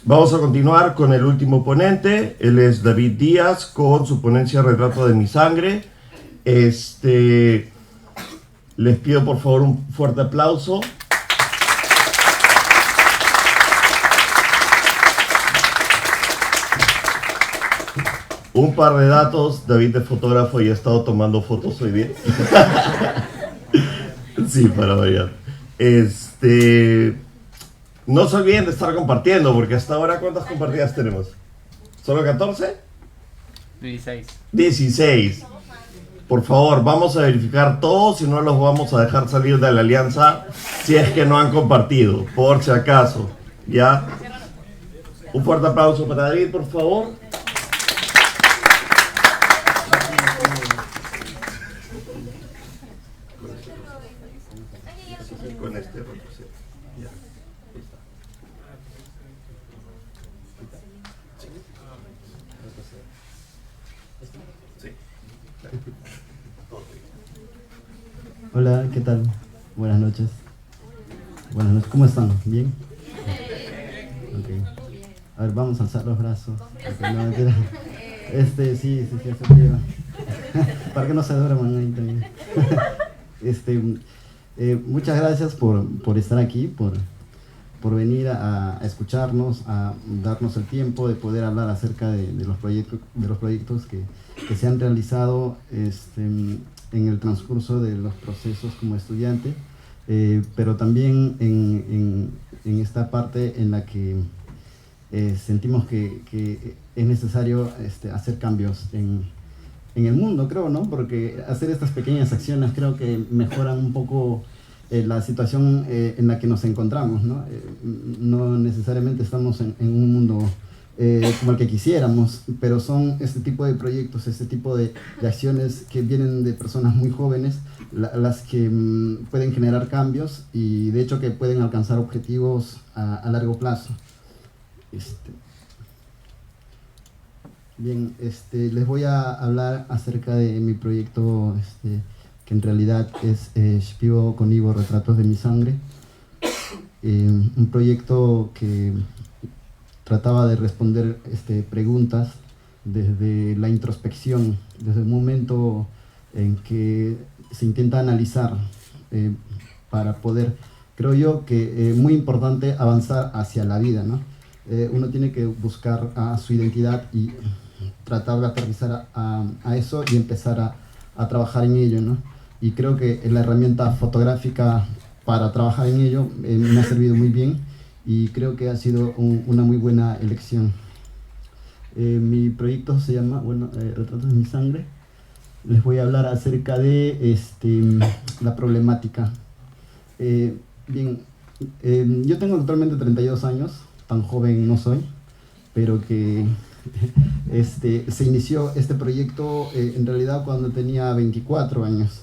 Vamos a continuar con el último ponente. Él es David Díaz con su ponencia Retrato de mi sangre. Les pido por favor un fuerte aplauso. Un par de datos. David es fotógrafo y ha estado tomando fotos hoy día. Sí, para variar. No se olviden de estar compartiendo, porque hasta ahora, ¿cuántas compartidas tenemos? ¿Solo 14? 16. 16. Por favor, vamos a verificar todos y no los vamos a dejar salir de la alianza si es que no han compartido, por si acaso. ¿Ya? Un fuerte aplauso para David, por favor. Con este retroceso. Ya. Ahí está. Sí. Hola, ¿qué tal? Buenas noches. Buenas noches, ¿cómo están? ¿Bien? Ok. A ver, vamos a alzar los brazos. Okay, no, mentira. Sí, eso lleva. Para que no se duerman ahí también. Muchas gracias por estar aquí, por venir a escucharnos, a darnos el tiempo de poder hablar acerca de los proyectos que se han realizado en el transcurso de los procesos como estudiante, pero también en esta parte en la que sentimos que es necesario hacer cambios en el mundo, creo, ¿no? Porque hacer estas pequeñas acciones creo que mejoran un poco la situación en la que nos encontramos, ¿no? No necesariamente estamos en un mundo como el que quisiéramos, pero son este tipo de proyectos, este tipo de acciones que vienen de personas muy jóvenes, las que pueden generar cambios y de hecho que pueden alcanzar objetivos a largo plazo. Bien, les voy a hablar acerca de mi proyecto, que en realidad es Shpivo con Ivo, Retratos de mi sangre. Un proyecto que trataba de responder preguntas desde la introspección, desde el momento en que se intenta analizar para poder, creo yo, que muy importante avanzar hacia la vida, ¿no? Uno tiene que buscar a su identidad y tratar de aterrizar a eso y empezar a trabajar en ello, ¿no? Y creo que la herramienta fotográfica para trabajar en ello me ha servido muy bien y creo que ha sido una muy buena elección. Mi proyecto se llama, Retratos de mi sangre. Les voy a hablar acerca de la problemática. Bien, yo tengo actualmente 32 años, tan joven no soy, pero que se inició este proyecto en realidad cuando tenía 24 años.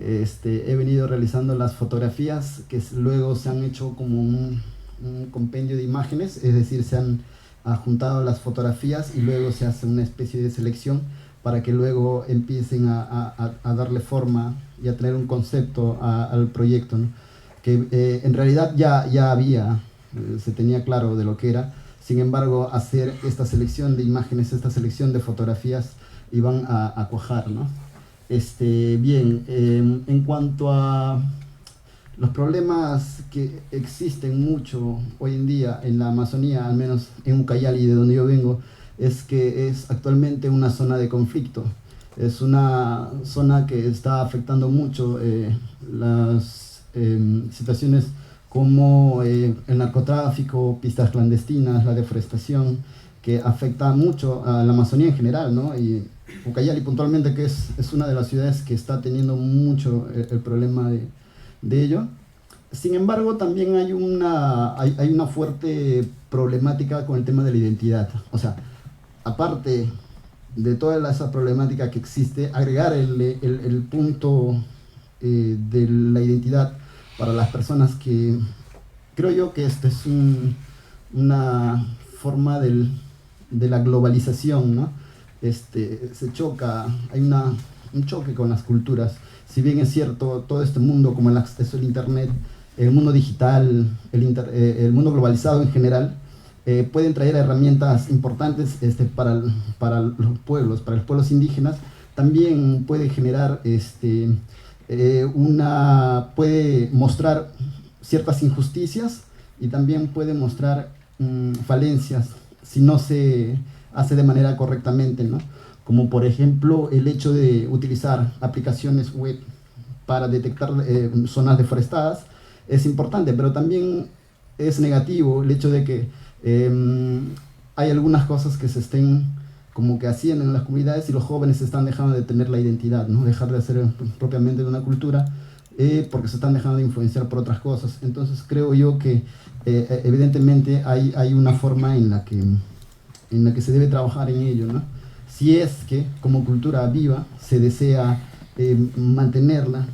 He venido realizando las fotografías que luego se han hecho como un compendio de imágenes, es decir, se han juntado las fotografías y luego se hace una especie de selección para que luego empiecen a darle forma y a tener un concepto al proyecto, ¿no? Que en realidad ya había, se tenía claro de lo que era. Sin embargo, hacer esta selección de imágenes, esta selección de fotografías iban a cuajar, ¿no? Bien, en cuanto a los problemas que existen mucho hoy en día en la Amazonía, al menos en Ucayali, de donde yo vengo, es que es actualmente una zona de conflicto. Es una zona que está afectando mucho las situaciones como el narcotráfico, pistas clandestinas, la deforestación, que afecta mucho a la Amazonía en general, ¿no? Y Ucayali puntualmente, que es una de las ciudades que está teniendo mucho el problema de ello. Sin embargo, también hay una fuerte problemática con el tema de la identidad. O sea, aparte de toda esa problemática que existe, agregar el punto de la identidad para las personas que creo yo que esto es una forma de la globalización, ¿no? Se choca, hay un choque con las culturas. Si bien es cierto, todo este mundo, como el acceso al internet, el mundo digital, el mundo globalizado en general, pueden traer herramientas importantes para los pueblos indígenas. También puede generar, puede mostrar ciertas injusticias y también puede mostrar falencias si no se hace de manera correctamente, ¿no? Como por ejemplo el hecho de utilizar aplicaciones web para detectar zonas deforestadas es importante, pero también es negativo el hecho de que hay algunas cosas que se estén como que haciendo en las comunidades y los jóvenes están dejando de tener la identidad, ¿no? Dejar de hacer propiamente de una cultura porque se están dejando de influenciar por otras cosas. Entonces creo yo que evidentemente hay una forma en la que se debe trabajar en ello, ¿no? Si es que como cultura viva se desea mantenerla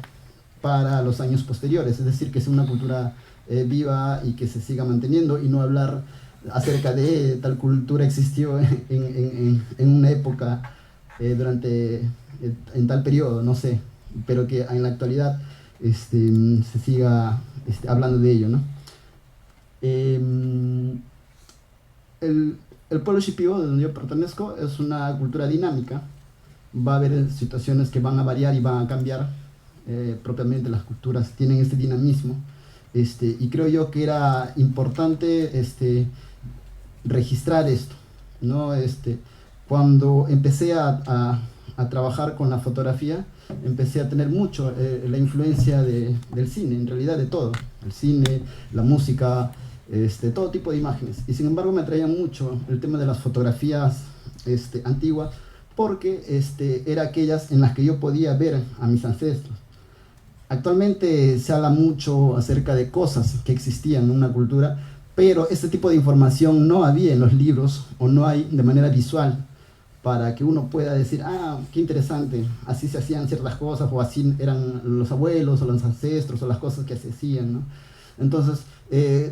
para los años posteriores, es decir, que sea una cultura viva y que se siga manteniendo y no hablar acerca de tal cultura existió en una época en tal periodo, no sé, pero que en la actualidad se siga hablando de ello, ¿no? El pueblo Shipibo, de donde yo pertenezco, es una cultura dinámica. Va a haber situaciones que van a variar y van a cambiar. Propiamente las culturas tienen este dinamismo. Y creo yo que era importante registrar esto, ¿no? Cuando empecé a trabajar con la fotografía, empecé a tener mucho la influencia del cine, en realidad de todo. El cine, la música, todo tipo de imágenes. Y sin embargo me atraía mucho el tema de las fotografías antiguas, porque era aquellas en las que yo podía ver a mis ancestros. Actualmente se habla mucho acerca de cosas que existían en una cultura, pero este tipo de información no había en los libros o no hay de manera visual para que uno pueda decir, ah, qué interesante, así se hacían ciertas cosas o así eran los abuelos o los ancestros o las cosas que se hacían, ¿no? Entonces,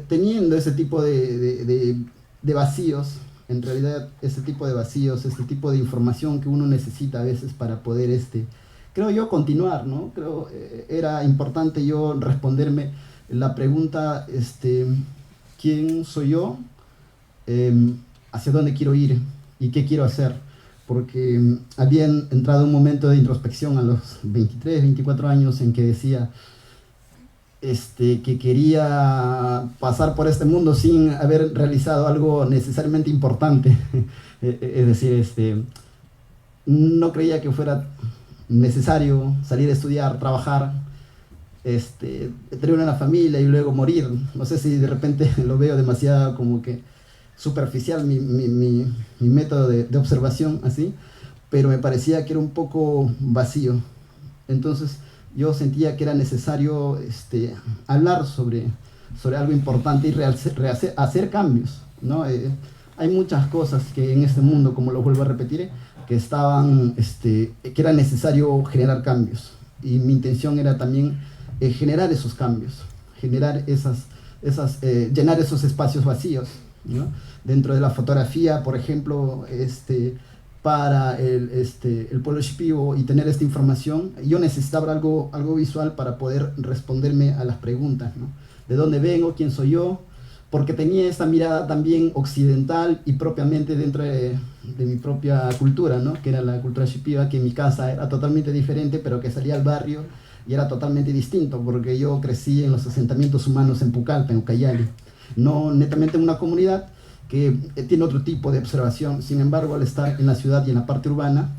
teniendo ese tipo de vacíos, en realidad ese tipo de vacíos, este tipo de información que uno necesita a veces para poder, creo yo, continuar, ¿no? Creo era importante yo responderme la pregunta, ¿quién soy yo? ¿Hacia dónde quiero ir? ¿Y qué quiero hacer? Porque había entrado un momento de introspección a los 23, 24 años en que decía que quería pasar por este mundo sin haber realizado algo necesariamente importante. Es decir, no creía que fuera necesario salir a estudiar, trabajar, tener una familia y luego morir. No sé si de repente lo veo demasiado como que superficial mi método de observación así, pero me parecía que era un poco vacío. Entonces yo sentía que era necesario hablar sobre algo importante y hacer cambios, ¿no? Hay muchas cosas que en este mundo, como lo vuelvo a repetir, que era necesario generar cambios, y mi intención era también generar esos cambios, generar llenar esos espacios vacíos, ¿no? Dentro de la fotografía, por ejemplo, para el pueblo Shipibo y tener esta información, yo necesitaba algo visual para poder responderme a las preguntas, ¿no? ¿De dónde vengo? ¿Quién soy yo? Porque tenía esta mirada también occidental y propiamente dentro de mi propia cultura, ¿no? Que era la cultura Shipiba, que en mi casa era totalmente diferente, pero que salía al barrio y era totalmente distinto, porque yo crecí en los asentamientos humanos en Pucallpa, en Ucayali, no netamente en una comunidad que tiene otro tipo de observación. Sin embargo, al estar en la ciudad y en la parte urbana,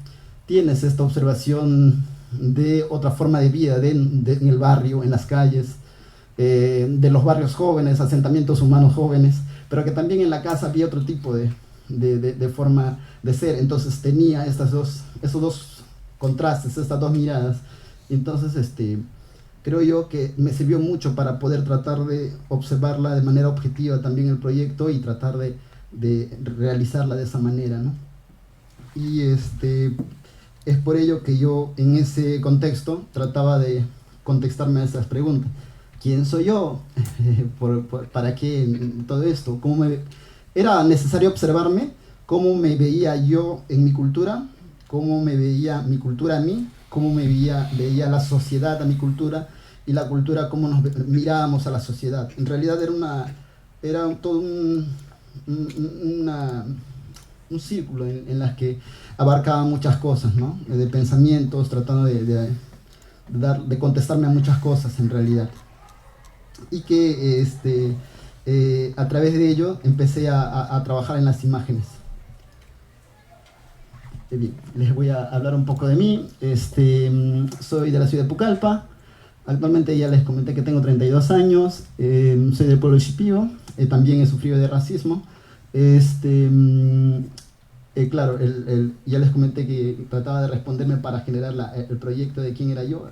tienes esta observación de otra forma de vida en el barrio, en las calles, de los barrios jóvenes, asentamientos humanos jóvenes, pero que también en la casa había otro tipo de forma de ser. Entonces tenía esos dos contrastes, estas dos miradas. Entonces, creo yo que me sirvió mucho para poder tratar de observarla de manera objetiva también el proyecto y tratar de realizarla de esa manera, ¿no? Y es por ello que yo en ese contexto trataba de contestarme a esas preguntas. ¿Quién soy yo? ¿Para qué todo esto? Era necesario observarme cómo me veía yo en mi cultura, cómo me veía mi cultura a mí, cómo me veía la sociedad a mi cultura, y la cultura cómo nos mirábamos a la sociedad. En realidad era todo un círculo en las que abarcaba muchas cosas, ¿no? De pensamientos, tratando de contestarme a muchas cosas en realidad. Y que a través de ello empecé a trabajar en las imágenes. Bien, les voy a hablar un poco de mí. Soy de la ciudad de Pucallpa. Actualmente ya les comenté que tengo 32 años. Soy del pueblo de Shipibo. También he sufrido de racismo. Claro, ya les comenté que trataba de responderme para generar el proyecto de quién era yo.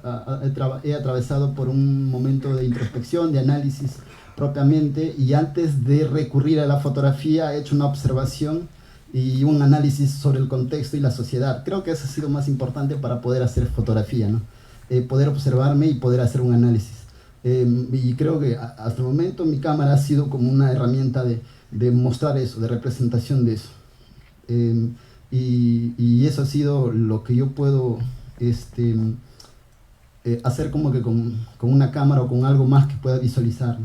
He atravesado por un momento de introspección, de análisis propiamente, y antes de recurrir a la fotografía he hecho una observación y un análisis sobre el contexto y la sociedad. Creo que eso ha sido más importante para poder hacer fotografía, ¿no? Poder observarme y poder hacer un análisis. Y creo que hasta el momento mi cámara ha sido como una herramienta de mostrar eso, de representación de eso. Y eso ha sido lo que yo puedo hacer como que con una cámara o con algo más que pueda visualizar.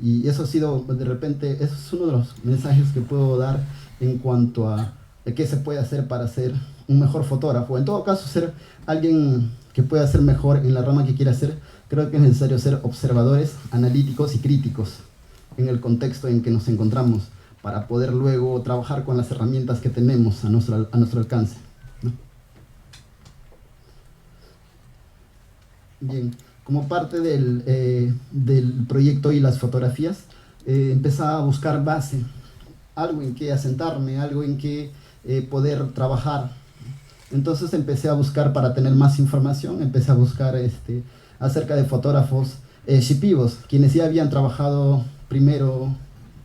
Y eso ha sido, de repente, eso es uno de los mensajes que puedo dar en cuanto a qué se puede hacer para ser un mejor fotógrafo. En todo caso, ser alguien que pueda ser mejor en la rama que quiera hacer. Creo que es necesario ser observadores, analíticos y críticos en el contexto en que nos encontramos, para poder luego trabajar con las herramientas que tenemos a nuestro alcance, ¿no? Bien, como parte del proyecto y las fotografías, empezaba a buscar base, algo en que asentarme, algo en que poder trabajar. Entonces empecé a buscar para tener más información, empecé a buscar acerca de fotógrafos shipibos, quienes ya habían trabajado primero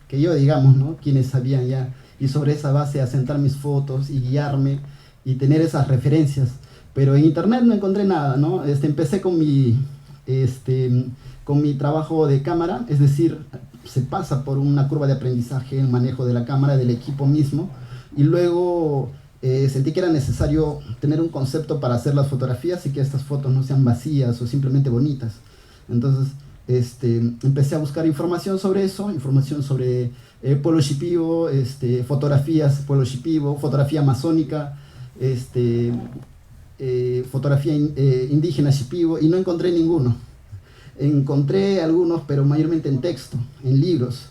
que yo, digamos, ¿no? Quienes sabían ya, y sobre esa base asentar mis fotos y guiarme y tener esas referencias. Pero en internet no encontré nada, ¿no? Empecé con mi trabajo de cámara, es decir, se pasa por una curva de aprendizaje, el manejo de la cámara, del equipo mismo, y luego sentí que era necesario tener un concepto para hacer las fotografías y que estas fotos no sean vacías o simplemente bonitas. Entonces, empecé a buscar información sobre eso, información sobre pueblo shipibo, fotografías pueblo shipibo, fotografía amazónica, fotografía indígena shipibo, y no encontré ninguno. Encontré algunos, pero mayormente en texto, en libros,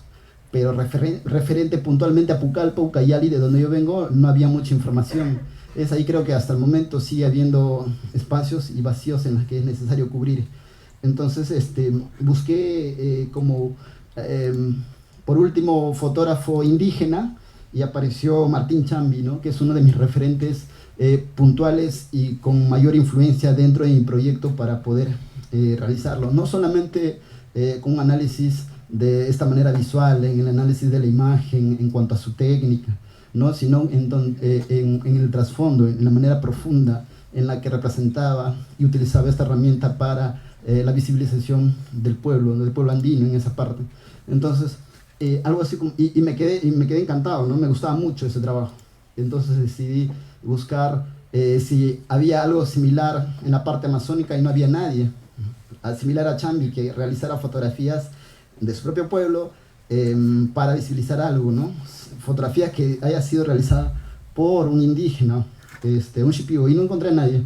pero referente puntualmente a Pucallpa, Ucayali, de donde yo vengo, no había mucha información. Es ahí creo que hasta el momento sigue habiendo espacios y vacíos en los que es necesario cubrir. Entonces busqué por último, fotógrafo indígena, y apareció Martín Chambi, ¿no? Que es uno de mis referentes puntuales y con mayor influencia dentro de mi proyecto para poder realizarlo. No solamente con un análisis de esta manera visual, en el análisis de la imagen en cuanto a su técnica, ¿no? Sino en el trasfondo, en la manera profunda en la que representaba y utilizaba esta herramienta para la visibilización del pueblo andino en esa parte. Entonces, algo así como, y me quedé encantado, ¿no? Me gustaba mucho ese trabajo. Entonces decidí buscar si había algo similar en la parte amazónica, y no había nadie similar a Chambi que realizara fotografías de su propio pueblo para visibilizar algo, ¿no? Fotografía que haya sido realizada por un indígena, un shipibo, y no encontré a nadie.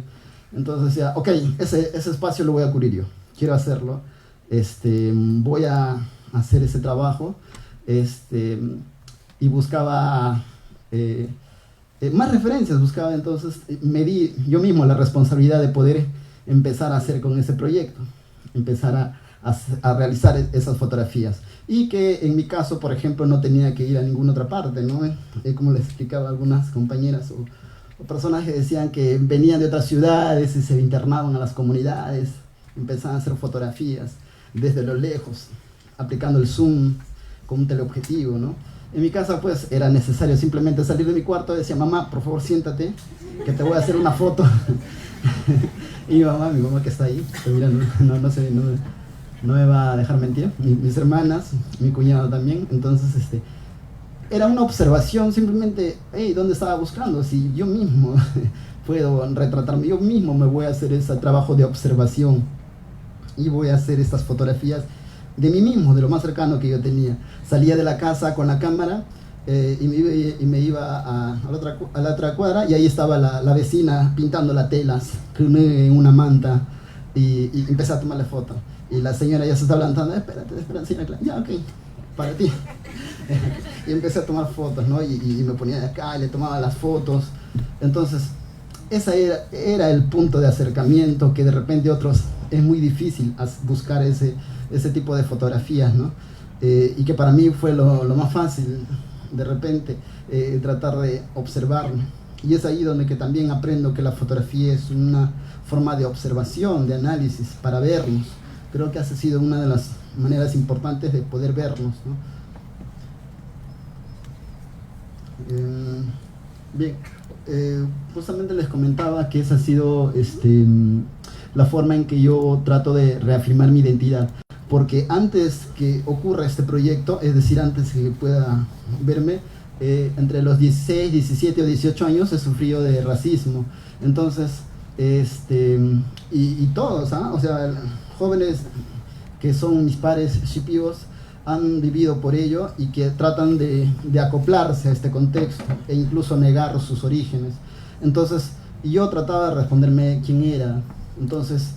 Entonces decía, ok, ese espacio lo voy a cubrir yo, quiero hacerlo, voy a hacer ese trabajo, y buscaba más referencias, entonces me di yo mismo la responsabilidad de poder empezar a hacer con ese proyecto, empezar a realizar esas fotografías, y que en mi caso, por ejemplo, no tenía que ir a ninguna otra parte, ¿no? Como les explicaba a algunas compañeras o personas que decían que venían de otras ciudades y se internaban a las comunidades, empezaban a hacer fotografías desde lo lejos, aplicando el zoom con un teleobjetivo, ¿no? En mi casa, pues, era necesario simplemente salir de mi cuarto y decía, mamá, por favor, siéntate, que te voy a hacer una foto. Y mi mamá que está ahí, que mira, no me va a dejar mentir, mis hermanas, mi cuñado también. Entonces, era una observación, simplemente, hey, ¿dónde estaba buscando? Si yo mismo puedo retratarme, yo mismo me voy a hacer ese trabajo de observación y voy a hacer estas fotografías de mí mismo, de lo más cercano que yo tenía. Salía de la casa con la cámara y me iba a la otra cuadra y ahí estaba la vecina pintando las telas en una manta y empecé a tomarle fotos. Y la señora ya se está levantando, espérate, señora, ya, ok, para ti. Y empecé a tomar fotos, ¿no? Y me ponía de acá y le tomaba las fotos. Entonces, ese era el punto de acercamiento que de repente otros es muy difícil buscar ese tipo de fotografías, ¿no? Y que para mí fue lo más fácil, de repente, tratar de observarlo. Y es ahí donde que también aprendo que la fotografía es una forma de observación, de análisis, para vernos. Creo que ha sido una de las maneras importantes de poder vernos, ¿no? Bien, justamente les comentaba que esa ha sido la forma en que yo trato de reafirmar mi identidad, porque antes que ocurra este proyecto, es decir, antes que pueda verme, entre los 16, 17 o 18 años he sufrido de racismo. Entonces, y todos, o sea, jóvenes que son mis pares shipibos han vivido por ello y que tratan de acoplarse a este contexto e incluso negar sus orígenes. Entonces, yo trataba de responderme quién era. Entonces,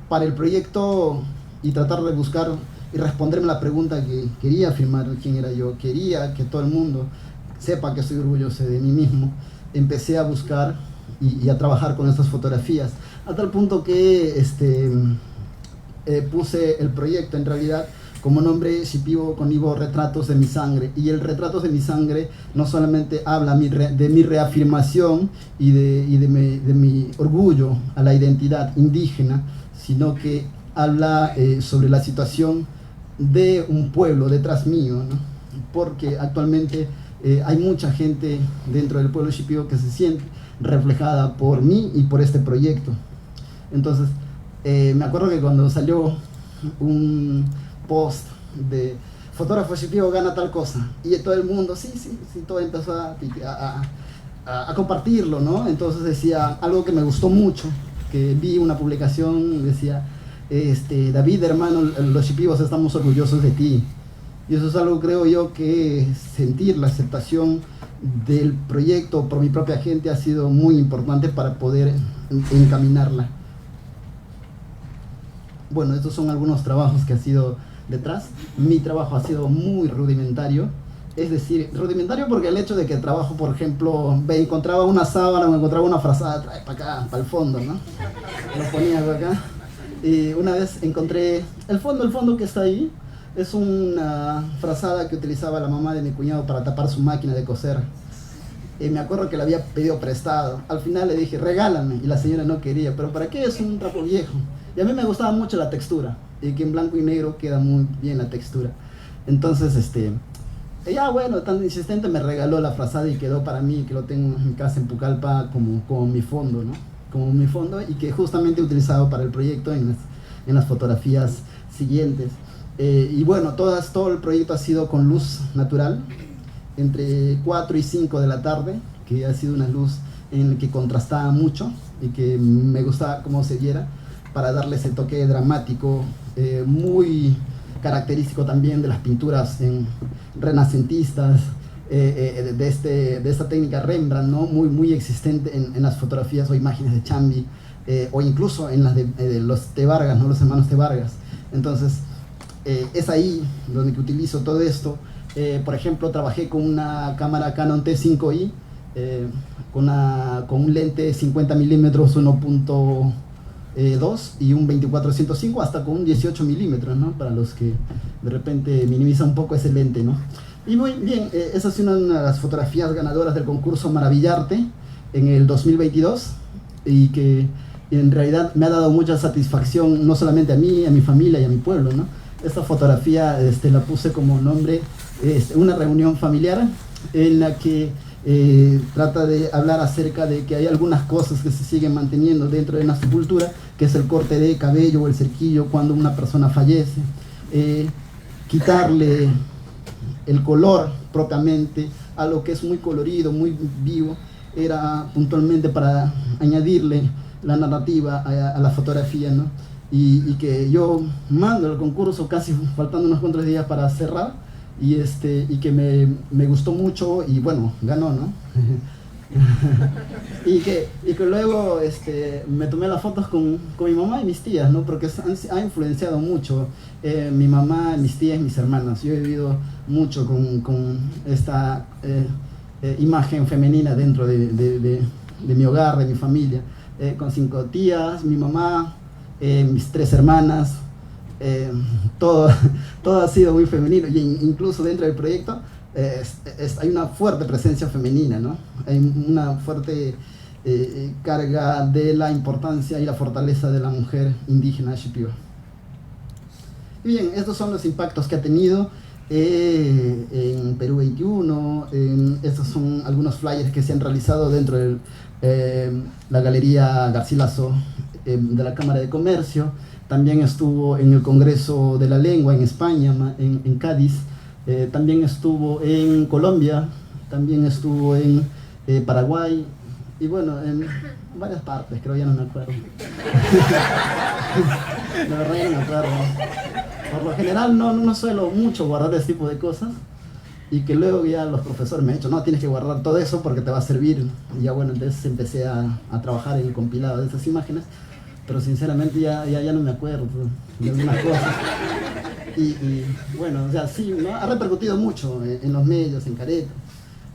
para el proyecto y tratar de buscar y responderme la pregunta que quería afirmar quién era yo, quería que todo el mundo sepa que estoy orgulloso de mí mismo, empecé a buscar y a trabajar con estas fotografías, a tal punto que puse el proyecto en realidad como nombre Shipibo con Ivo Retratos de mi Sangre. Y el Retratos de mi Sangre no solamente habla de mi reafirmación y de mi orgullo a la identidad indígena, sino que habla sobre la situación de un pueblo detrás mío, ¿no? Porque actualmente hay mucha gente dentro del pueblo Shipibo que se siente reflejada por mí y por este proyecto. Entonces, me acuerdo que cuando salió un post de fotógrafo Shipibo gana tal cosa, y todo el mundo, sí, todo empezó a compartirlo, ¿no? Entonces decía algo que me gustó mucho, que vi una publicación, decía, David, hermano, los Shipibos estamos orgullosos de ti. Y eso es algo, creo yo, que sentir la aceptación del proyecto por mi propia gente ha sido muy importante para poder encaminarla. Bueno, estos son algunos trabajos que ha sido detrás. Mi trabajo ha sido muy rudimentario. Es decir, rudimentario porque el hecho de que trabajo, por ejemplo, encontraba una sábana, me encontraba una frazada, trae para acá, para el fondo, ¿no? Lo ponía por acá. Y una vez encontré el fondo que está ahí. Es una frazada que utilizaba la mamá de mi cuñado para tapar su máquina de coser. Me acuerdo que la había pedido prestado. Al final le dije, regálame, y la señora no quería. ¿Pero para qué? Es un trapo viejo. Y a mí me gustaba mucho la textura, y que en blanco y negro queda muy bien la textura. Entonces, ella, bueno, tan insistente, me regaló la frazada y quedó para mí, que lo tengo en mi casa en Pucallpa como mi fondo, ¿no? Como mi fondo, y que justamente he utilizado para el proyecto en las fotografías siguientes. Y bueno, todo el proyecto ha sido con luz natural, entre 4 y 5 de la tarde, que ha sido una luz en la que contrastaba mucho y que me gustaba cómo se viera, para darle ese toque dramático, muy característico también de las pinturas renacentistas, de esta técnica Rembrandt, ¿no? Muy existente en las fotografías o imágenes de Chambi, o incluso en las de los T. Vargas, ¿no? Los hermanos T. Vargas. Entonces, es ahí donde que utilizo todo esto. Por ejemplo, trabajé con una cámara Canon T5i, con un lente 50 milímetros 1.2 y un 24-105, hasta con un 18 milímetros, ¿no? Para los que de repente minimizan un poco ese lente, ¿no? Y muy bien, esa es una de las fotografías ganadoras del concurso Maravillarte en el 2022, y que en realidad me ha dado mucha satisfacción, no solamente a mí, a mi familia y a mi pueblo, ¿no? Esta fotografía la puse como nombre, una reunión familiar en la que trata de hablar acerca de que hay algunas cosas que se siguen manteniendo dentro de nuestra cultura, que es el corte de cabello o el cerquillo cuando una persona fallece, quitarle el color propiamente a lo que es muy colorido, muy vivo, era puntualmente para añadirle la narrativa a la fotografía, ¿no? Y que yo mando el concurso casi faltando unos cuantos días para cerrar, y que me gustó mucho y bueno, ganó, ¿no? y que luego me tomé las fotos con mi mamá y mis tías, ¿no? Porque ha influenciado mucho mi mamá, mis tías y mis hermanas. Yo he vivido mucho con esta imagen femenina dentro de mi hogar, de mi familia, con 5 tías, mi mamá, mis 3 hermanas, todo ha sido muy femenino, y incluso dentro del proyecto hay una fuerte presencia femenina, ¿no? Hay una fuerte carga de la importancia y la fortaleza de la mujer indígena Shipibo. Y bien, estos son los impactos que ha tenido en Perú 21. Estos son algunos flyers que se han realizado dentro de la Galería Garcilaso de la Cámara de Comercio. También estuvo en el Congreso de la Lengua en España, en Cádiz. También estuvo en Colombia, también estuvo en Paraguay, y bueno, en varias partes, creo, ya no me acuerdo. La verdad ya no me acuerdo. Por lo general no suelo mucho guardar ese tipo de cosas, y que luego ya los profesores me han dicho, no, tienes que guardar todo eso porque te va a servir. Y ya bueno, entonces empecé a trabajar en el compilado de esas imágenes, pero sinceramente ya no me acuerdo de algunas cosas. Y bueno, o sea, sí, ¿no? Ha repercutido mucho en los medios, en Careto,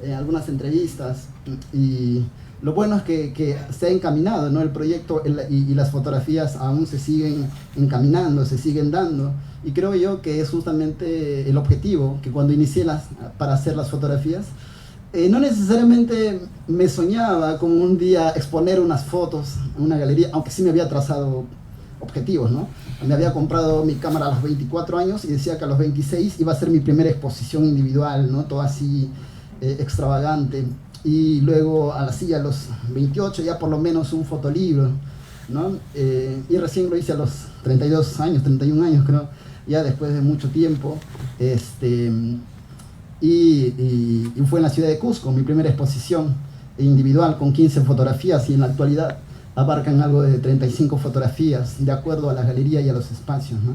en algunas entrevistas, y lo bueno es que se ha encaminado, ¿no? El proyecto y las fotografías aún se siguen encaminando, se siguen dando, y creo yo que es justamente el objetivo, que cuando inicié para hacer las fotografías, no necesariamente me soñaba con un día exponer unas fotos en una galería, aunque sí me había trazado objetivos, ¿no? Me había comprado mi cámara a los 24 años y decía que a los 26 iba a ser mi primera exposición individual, ¿no? Todo así extravagante. Y luego a los 28 ya por lo menos un fotolibro, ¿no? Y recién lo hice a los 32 años, 31 años creo, ya después de mucho tiempo. Y fue en la ciudad de Cusco, mi primera exposición individual con 15 fotografías, y en la actualidad abarcan algo de 35 fotografías, de acuerdo a la galería y a los espacios, ¿no?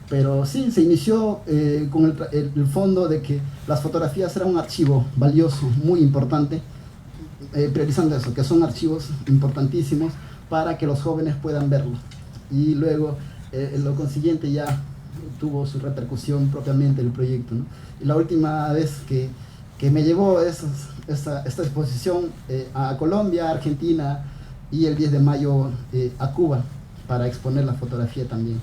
Pero sí, se inició con el fondo de que las fotografías eran un archivo valioso, muy importante, priorizando eso, que son archivos importantísimos para que los jóvenes puedan verlo. Y luego, lo consiguiente ya tuvo su repercusión propiamente el proyecto, ¿no? Y la última vez que me llevó esta exposición a Colombia, Argentina, y el 10 de mayo a Cuba, para exponer la fotografía también.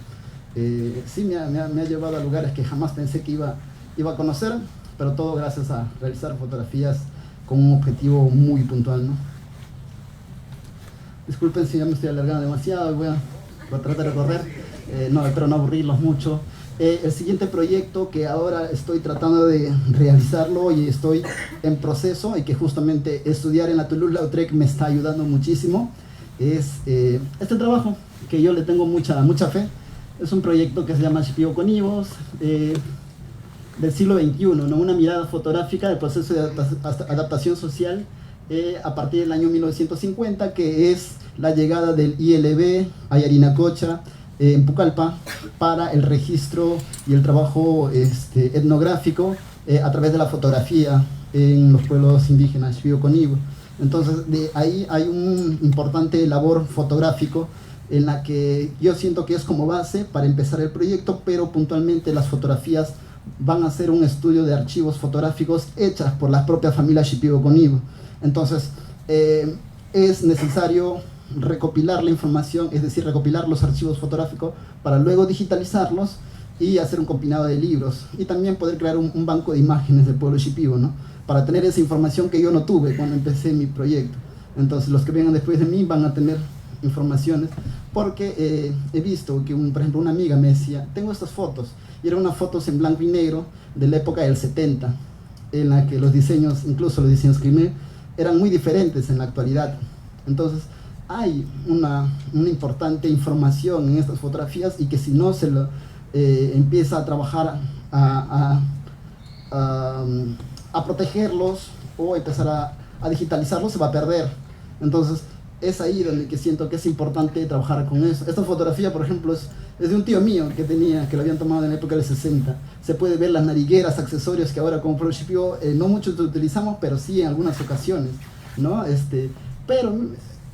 Sí, me ha llevado a lugares que jamás pensé que iba a conocer, pero todo gracias a realizar fotografías con un objetivo muy puntual, ¿no? Disculpen si ya me estoy alargando demasiado, voy a tratar de correr, espero no aburrirlos mucho. El siguiente proyecto que ahora estoy tratando de realizarlo y estoy en proceso, y que justamente estudiar en la Toulouse-Lautrec me está ayudando muchísimo, es este trabajo que yo le tengo mucha fe. Es un proyecto que se llama Shipibo con Ivos, del siglo XXI, ¿no? Una mirada fotográfica del proceso de adaptación social a partir del año 1950, que es la llegada del ILB a Yarinacocha, en Pucallpa, para el registro y el trabajo etnográfico a través de la fotografía en los pueblos indígenas Shipibo con Ivo. Entonces, de ahí hay un importante labor fotográfico en la que yo siento que es como base para empezar el proyecto, pero puntualmente las fotografías van a ser un estudio de archivos fotográficos hechas por las propias familias Shipibo con Ivo. Entonces, es necesario recopilar la información, es decir, recopilar los archivos fotográficos para luego digitalizarlos y hacer un compilado de libros, y también poder crear un banco de imágenes del pueblo Shipibo, ¿no? Para tener esa información que yo no tuve cuando empecé mi proyecto. Entonces los que vengan después de mí van a tener informaciones, porque he visto que, por ejemplo, una amiga me decía, tengo estas fotos, y eran unas fotos en blanco y negro de la época del 70, en la que los diseños, incluso los diseños Khmer, eran muy diferentes en la actualidad. Entonces hay una importante información en estas fotografías, y que si no se lo empieza a trabajar a protegerlos o empezar a digitalizarlos, se va a perder. Entonces es ahí donde que siento que es importante trabajar con eso. Esta fotografía, por ejemplo, es de un tío mío que lo habían tomado en la época del 60. Se puede ver las narigueras, accesorios que ahora como Pro Shipibo no muchos utilizamos, pero sí en algunas ocasiones, ¿no? Pero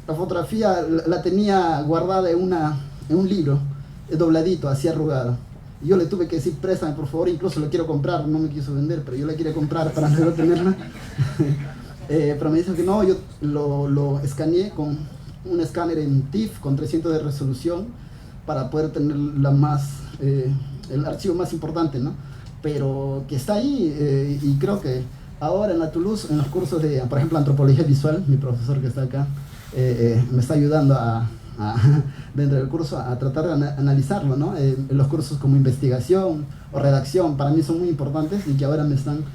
la fotografía la tenía guardada en un libro, dobladito, así arrugado. Y yo le tuve que decir, préstame por favor, incluso lo quiero comprar, no me quiso vender, pero yo la quería comprar para luego tenerla. Pero me dicen que no, yo lo escaneé con un escáner en TIFF con 300 de resolución para poder tener el archivo más importante, ¿no? Pero que está ahí, y creo que ahora en la Toulouse, en los cursos de, por ejemplo, antropología visual, mi profesor que está acá, me está ayudando dentro del curso a tratar de analizarlo, ¿no? Los cursos como investigación o redacción para mí son muy importantes y que ahora me están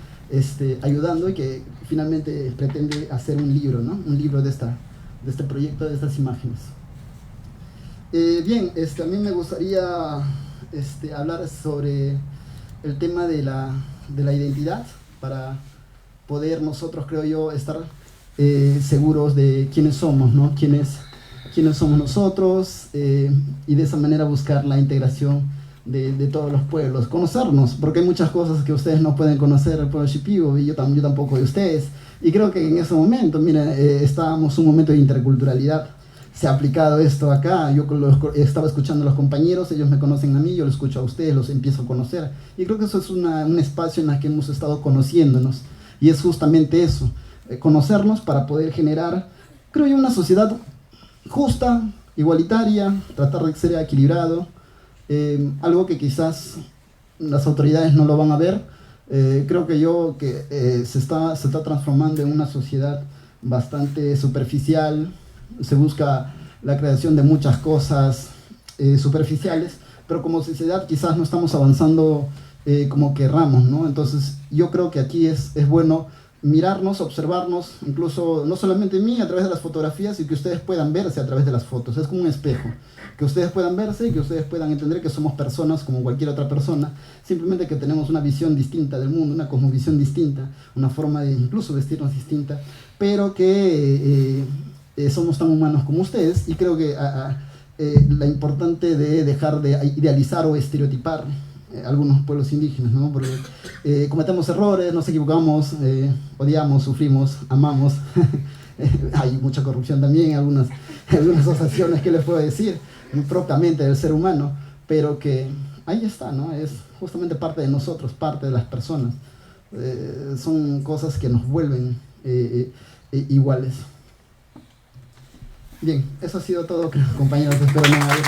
ayudando, y que finalmente pretende hacer un libro, ¿no? Un libro de este proyecto, de estas imágenes. Bien, a mí me gustaría hablar sobre el tema de la identidad, para poder nosotros, creo yo, estar seguros de quiénes somos, ¿no? Quiénes somos nosotros, y de esa manera buscar la integración de todos los pueblos, conocernos, porque hay muchas cosas que ustedes no pueden conocer del pueblo Shipibo, y yo tampoco de ustedes, y creo que en ese momento, miren, estábamos en un momento de interculturalidad, se ha aplicado esto acá, yo estaba escuchando a los compañeros, ellos me conocen a mí, yo los escucho a ustedes, los empiezo a conocer, y creo que eso es un espacio en el que hemos estado conociéndonos, y es justamente eso, conocernos para poder generar, creo yo, una sociedad justa, igualitaria, tratar de ser equilibrado, algo que quizás las autoridades no lo van a ver. Creo que se está transformando en una sociedad bastante superficial, se busca la creación de muchas cosas superficiales, pero como sociedad quizás no estamos avanzando como querramos, ¿no? Entonces yo creo que aquí es bueno mirarnos, observarnos, incluso no solamente en mí a través de las fotografías, y que ustedes puedan verse a través de las fotos. Es como un espejo, que ustedes puedan verse y que ustedes puedan entender que somos personas como cualquier otra persona, simplemente que tenemos una visión distinta del mundo, una cosmovisión distinta, una forma de incluso vestirnos distinta, pero que somos tan humanos como ustedes. Y creo que la importante de dejar de idealizar o estereotipar algunos pueblos indígenas, ¿no? Porque cometemos errores, nos equivocamos, odiamos, sufrimos, amamos. Hay mucha corrupción también, algunas asociaciones que les puedo decir, propiamente del ser humano, pero que ahí está, ¿no? Es justamente parte de nosotros, parte de las personas. Son cosas que nos vuelven iguales. Bien, eso ha sido todo, compañeros. Espero no haberlo.